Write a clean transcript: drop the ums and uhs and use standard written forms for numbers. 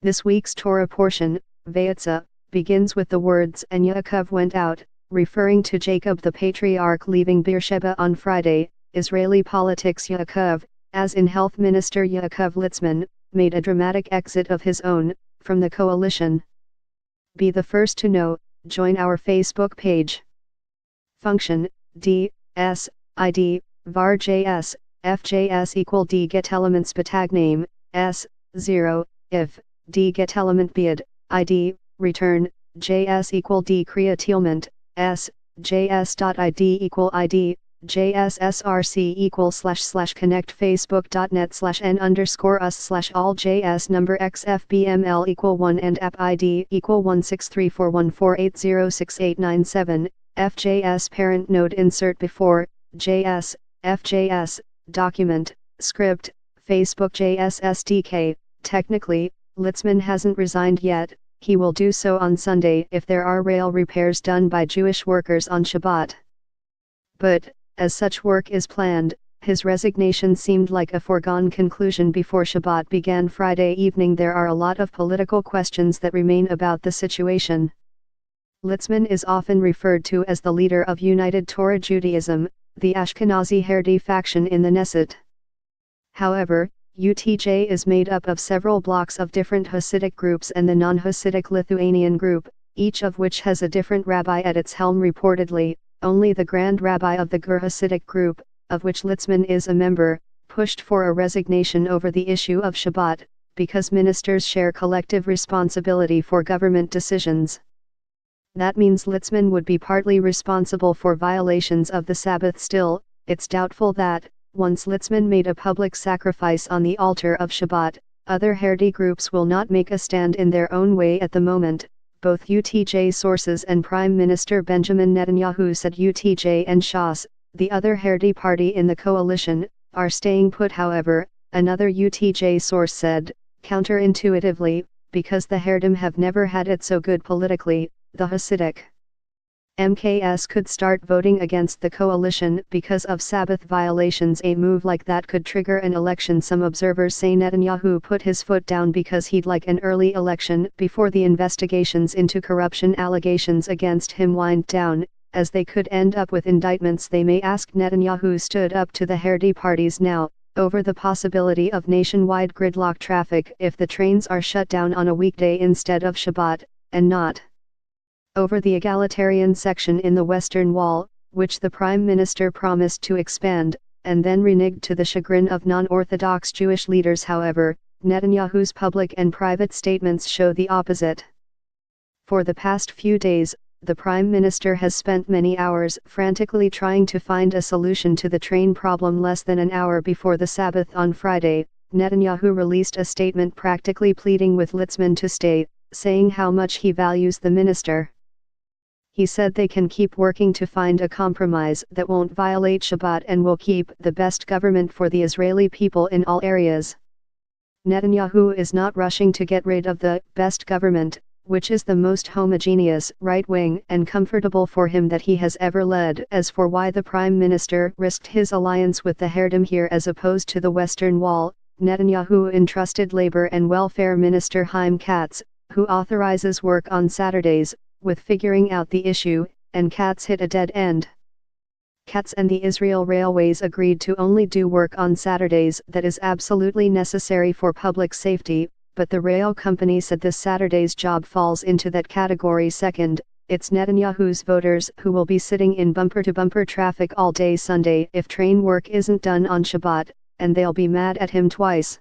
This week's Torah portion, Vayetza, begins with the words, "And Yaakov went out," referring to Jacob the patriarch leaving Beersheba on Friday. Israeli politics. Yaakov, as in Health Minister Yaakov Litzman, made a dramatic exit of his own, from the coalition. Be the first to know, join our Facebook page. Function, D, S, ID, var JS, FJS equal D get elements tag name, S, 0, if, D get element bid, ID, return, JS equal D createlment, S, JS.ID equal ID, JSSRC equal / connect facebook.net/n_us/all JS number XFBML equal 1 and app ID equal 1634148068997, FJS parent node insert before, JS, FJS, document, script, Facebook JS SDK. Technically, Litzman hasn't resigned yet, he will do so on Sunday if there are rail repairs done by Jewish workers on Shabbat. But, as such work is planned, his resignation seemed like a foregone conclusion before Shabbat began Friday evening. There are a lot of political questions that remain about the situation. Litzman is often referred to as the leader of United Torah Judaism, the Ashkenazi Haredi faction in the Knesset. However, UTJ is made up of several blocks of different Hasidic groups and the non-Hasidic Lithuanian group, each of which has a different rabbi at its helm. Reportedly, only the Grand Rabbi of the Gur Hasidic group, of which Litzman is a member, pushed for a resignation over the issue of Shabbat, because ministers share collective responsibility for government decisions. That means Litzman would be partly responsible for violations of the Sabbath. Still, it's doubtful that, once Litzman made a public sacrifice on the altar of Shabbat, other Haredi groups will not make a stand in their own way at the moment. Both UTJ sources and Prime Minister Benjamin Netanyahu said UTJ and Shas, the other Haredi party in the coalition, are staying put. However, another UTJ source said, counterintuitively, because the Haredim have never had it so good politically, the Hasidic MKS could start voting against the coalition because of Sabbath violations. A move like that could trigger an election. Some observers say Netanyahu put his foot down because he'd like an early election before the investigations into corruption allegations against him wind down, as they could end up with indictments. They may ask. Netanyahu stood up to the Haredi parties now, over the possibility of nationwide gridlock traffic if the trains are shut down on a weekday instead of Shabbat, and not over the egalitarian section in the Western Wall, which the Prime Minister promised to expand, and then reneged to the chagrin of non-Orthodox Jewish leaders. However, Netanyahu's public and private statements show the opposite. For the past few days, the Prime Minister has spent many hours frantically trying to find a solution to the train problem. Less than an hour before the Sabbath on Friday, Netanyahu released a statement practically pleading with Litzman to stay, saying how much he values the minister. He said they can keep working to find a compromise that won't violate Shabbat and will keep the best government for the Israeli people in all areas. Netanyahu is not rushing to get rid of the best government, which is the most homogeneous, right-wing and comfortable for him that he has ever led. As for why the Prime Minister risked his alliance with the Haredim here as opposed to the Western Wall, Netanyahu entrusted Labor and Welfare Minister Chaim Katz, who authorizes work on Saturdays, with figuring out the issue, and Katz hit a dead end. Katz and the Israel Railways agreed to only do work on Saturdays that is absolutely necessary for public safety, but the rail company said this Saturday's job falls into that category. Second, it's Netanyahu's voters who will be sitting in bumper-to-bumper traffic all day Sunday if train work isn't done on Shabbat, and they'll be mad at him twice.